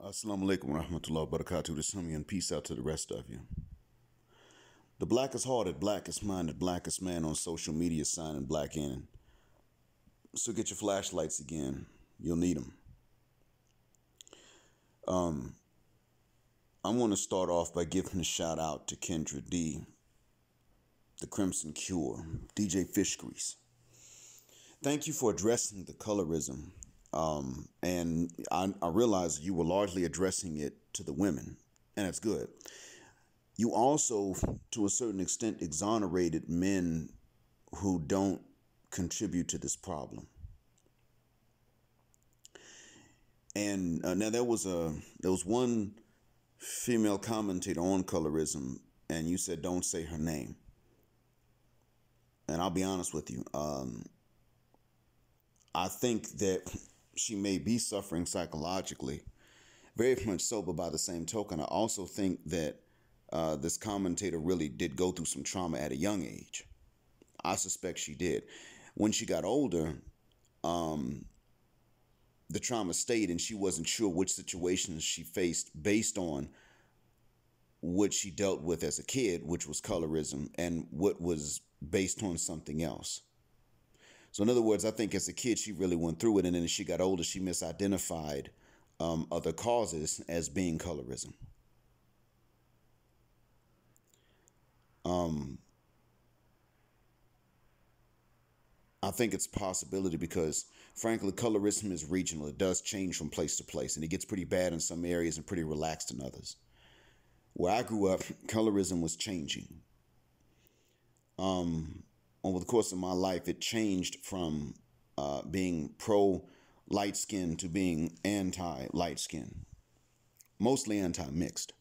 Assalamu alaikum wa rahmatullahi wa barakatuh. This is and peace out to the rest of you. The blackest hearted, blackest minded, blackest man on social media signing black in. So get your flashlights again. You'll need them. I want to start off by giving a shout out to Kendra D, the Crimson Cure, DJ Fish Grease. Thank you for addressing the colorism. And I realize you were largely addressing it to the women, and that's good. You also, to a certain extent, exonerated men who don't contribute to this problem. And now there was one female commentator on colorism, and you said don't say her name. And I'll be honest with you, I think that she may be suffering psychologically, very much so, but by the same token, I also think that this commentator really did go through some trauma at a young age. I suspect she did. When she got older, the trauma stayed, and she wasn't sure which situations she faced based on what she dealt with as a kid, which was colorism, and what was based on something else. So in other words, I think as a kid, she really went through it. And then as she got older, she misidentified other causes as being colorism. I think it's a possibility because, frankly, colorism is regional. It does change from place to place, and it gets pretty bad in some areas and pretty relaxed in others. Where I grew up, colorism was changing. Over the course of my life, it changed from being pro-light skin to being anti-light skin, mostly anti-mixed.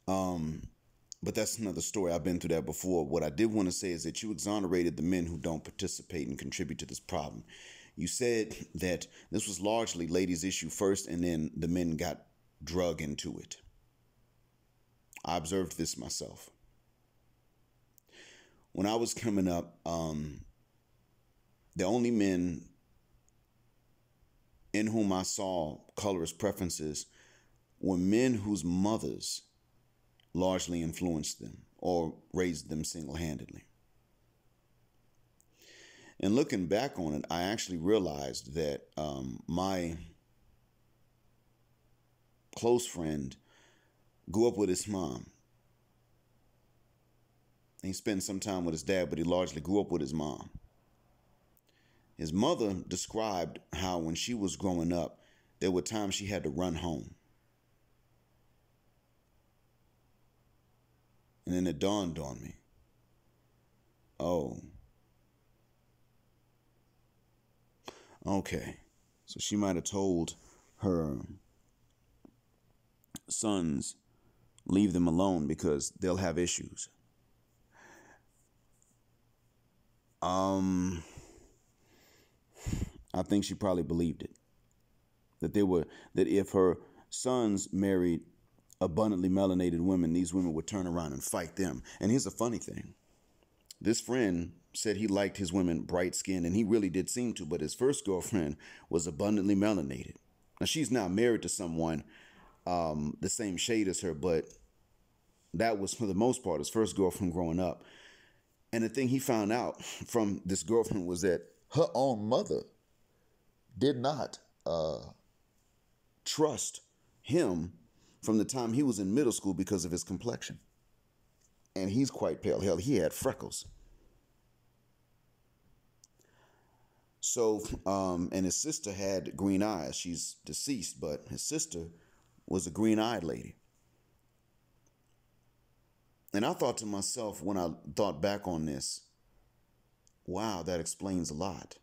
But that's another story. I've been through that before. What I did want to say is that you exonerated the men who don't participate and contribute to this problem. You said that this was largely ladies' issue first, and then the men got drug into it. I observed this myself. When I was coming up, the only men in whom I saw colorist preferences were men whose mothers largely influenced them or raised them single-handedly. And looking back on it, I actually realized that my close friend grew up with his mom. He spent some time with his dad, but he largely grew up with his mom. His mother described how when she was growing up, there were times she had to run home. And then it dawned on me. Oh. Okay. So she might have told her sons, leave them alone because they'll have issues. I think she probably believed it. That if her sons married abundantly melanated women, these women would turn around and fight them. And here's a funny thing. This friend said he liked his women bright skinned, and he really did seem to, but his first girlfriend was abundantly melanated. Now she's now married to someone the same shade as her, but that was for the most part his first girlfriend growing up. And the thing he found out from this girlfriend was that her own mother did not trust him from the time he was in middle school because of his complexion. And he's quite pale. Hell, he had freckles. So, and his sister had green eyes. She's deceased, but his sister was a green-eyed lady. And I thought to myself when I thought back on this, wow, that explains a lot.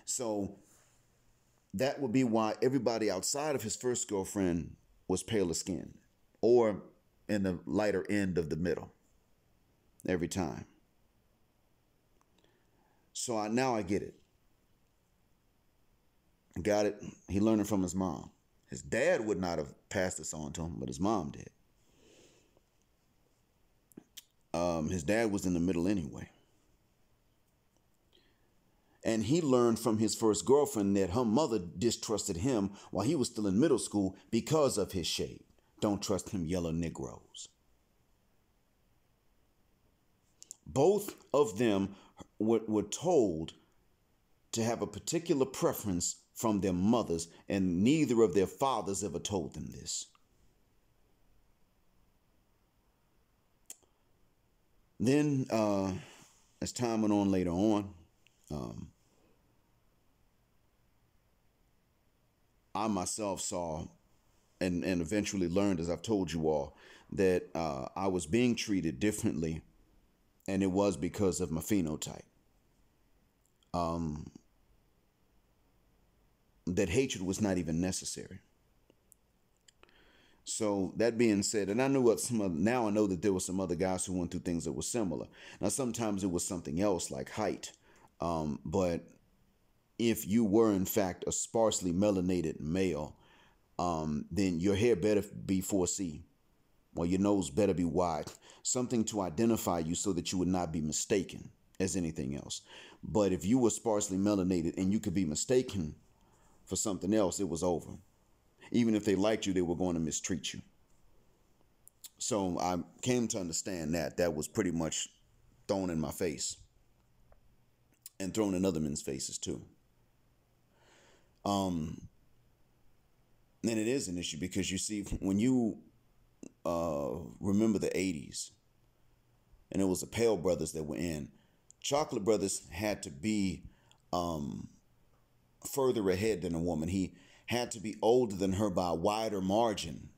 So that would be why everybody outside of his first girlfriend was paler skinned or in the lighter end of the middle every time. So now I get it. Got it. He learned it from his mom. His dad would not have passed this on to him, but his mom did. His dad was in the middle anyway. And he learned from his first girlfriend that her mother distrusted him while he was still in middle school because of his shade. Don't trust him, yellow Negroes. Both of them were told to have a particular preference from their mothers, and neither of their fathers ever told them this. Then, as time went on later on, I myself saw and eventually learned, as I've told you all, that I was being treated differently, and it was because of my phenotype. That hatred was not even necessary. So that being said, and I knew what now I know that there were some other guys who went through things that were similar. Now, sometimes it was something else like height. But if you were in fact a sparsely melanated male, then your hair better be 4C, or your nose better be wide, something to identify you so that you would not be mistaken as anything else. But if you were sparsely melanated and you could be mistaken for something else, it was over. Even if they liked you, they were going to mistreat you. So I came to understand that was pretty much thrown in my face, and thrown in other men's faces too. And it is an issue because you see, when you remember the 80s, and it was the Pale Brothers that were in, Chocolate Brothers had to be further ahead than a woman. He had to be older than her by a wider margin.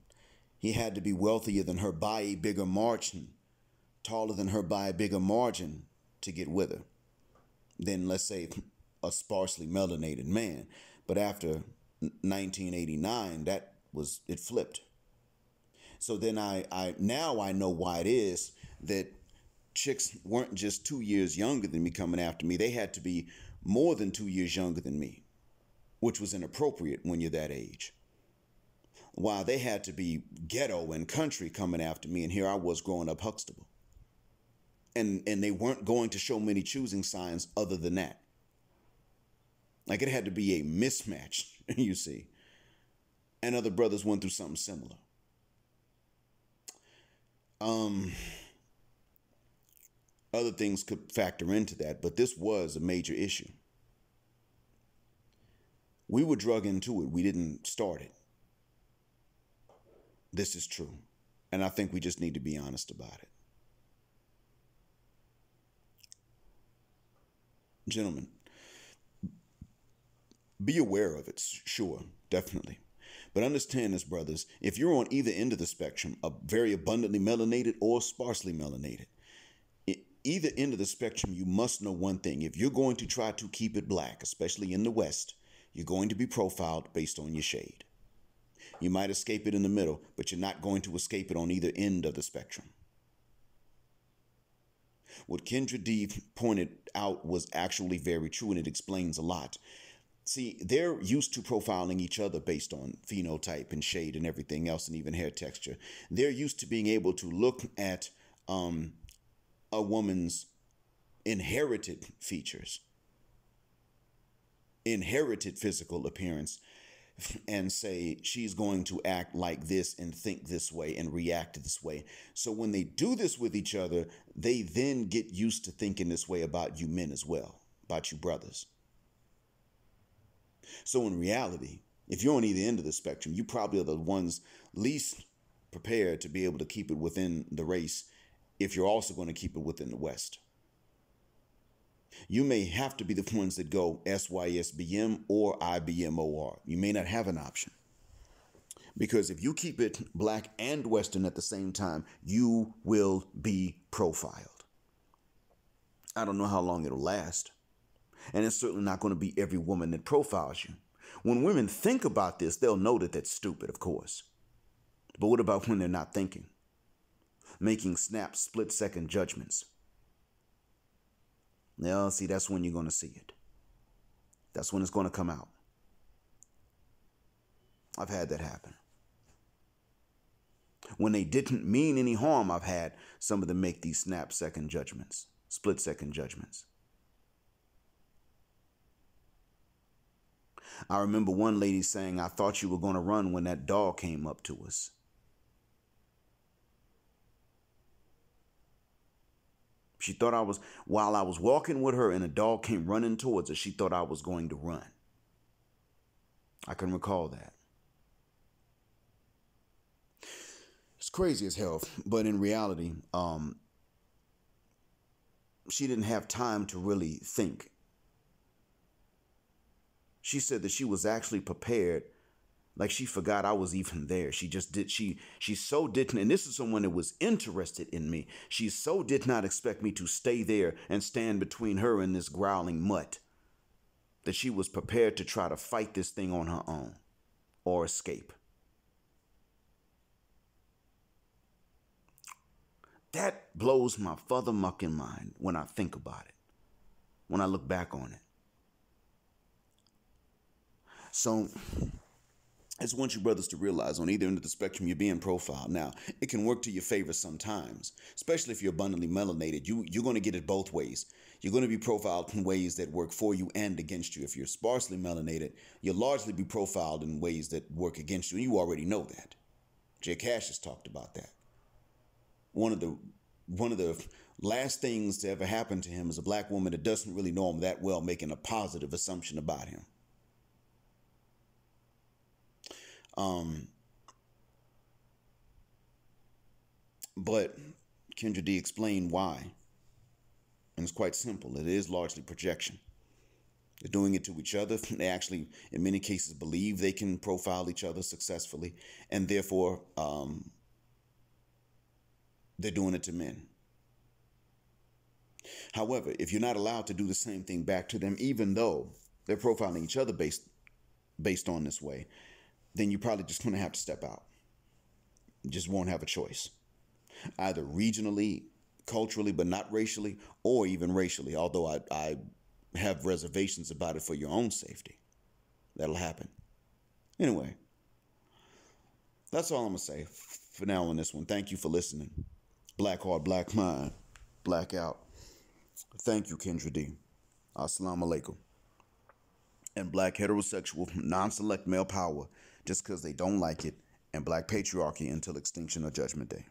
He had to be wealthier than her by a bigger margin, taller than her by a bigger margin to get with her than, let's say, a sparsely melanated man. But after 1989, it flipped. So then I now know why it is that chicks weren't just 2 years younger than me coming after me. They had to be more than 2 years younger than me, which was inappropriate when you're that age. While they had to be ghetto and country coming after me, and here I was growing up Huxtable. And they weren't going to show many choosing signs other than that. Like, it had to be a mismatch, you see. And other brothers went through something similar. Other things could factor into that, but this was a major issue. We were drug into it. We didn't start it. This is true. And I think we just need to be honest about it. Gentlemen, be aware of it, sure, definitely. But understand this, brothers, if you're on either end of the spectrum, very abundantly melanated or sparsely melanated, either end of the spectrum, you must know one thing. If you're going to try to keep it black, especially in the West, you're going to be profiled based on your shade. You might escape it in the middle, but you're not going to escape it on either end of the spectrum. What Kendra D pointed out was actually very true, and it explains a lot. See, they're used to profiling each other based on phenotype and shade and everything else, and even hair texture. They're used to being able to look at a woman's inherited features, inherited physical appearance, and say she's going to act like this and think this way and react this way. So when they do this with each other, they then get used to thinking this way about you men as well, about you brothers. So in reality, if you're on either end of the spectrum, you probably are the ones least prepared to be able to keep it within the race if you're also going to keep it within the West. You may have to be the ones that go SYSBM or IBMOR. You may not have an option. Because if you keep it black and Western at the same time, you will be profiled. I don't know how long it'll last. And it's certainly not going to be every woman that profiles you. When women think about this, they'll know that that's stupid, of course. But what about when they're not thinking? Making snap, split-second judgments. Now, see, that's when you're going to see it. That's when it's going to come out. I've had that happen. When they didn't mean any harm, I've had some of them make these snap-second judgments, split-second judgments. I remember one lady saying, I thought you were going to run when that dog came up to us. She thought while I was walking with her and a dog came running towards her, she thought I was going to run. I can recall that. It's crazy as hell, but in reality, she didn't have time to really think. She said that she was actually prepared, like she forgot I was even there. She just did. She so didn't, and this is someone that was interested in me. She so did not expect me to stay there and stand between her and this growling mutt that she was prepared to try to fight this thing on her own or escape. That blows my father-mucking mind when I think about it, when I look back on it. So I just want you brothers to realize on either end of the spectrum you're being profiled. Now, it can work to your favor sometimes, especially if you're abundantly melanated. You're going to get it both ways. You're going to be profiled in ways that work for you and against you. If you're sparsely melanated, you'll largely be profiled in ways that work against you. And you already know that. Jay Cash has talked about that. One of the last things to ever happen to him is a black woman that doesn't really know him that well making a positive assumption about him. But Kendra D explained why. And it's quite simple. It is largely projection. They're doing it to each other. They actually, in many cases, believe they can profile each other successfully. And therefore, they're doing it to men. However, if you're not allowed to do the same thing back to them, even though they're profiling each other based on this way, then you're probably just going to have to step out. You just won't have a choice. Either regionally, culturally, but not racially, or even racially, although I have reservations about it for your own safety. That'll happen. Anyway, that's all I'm going to say for now on this one. Thank you for listening. Black Heart, Black Mind, Blackout. Thank you, Kendra D. Assalamu alaikum. And black heterosexual, non-select male power just because they don't like it, and black patriarchy until extinction or judgment day.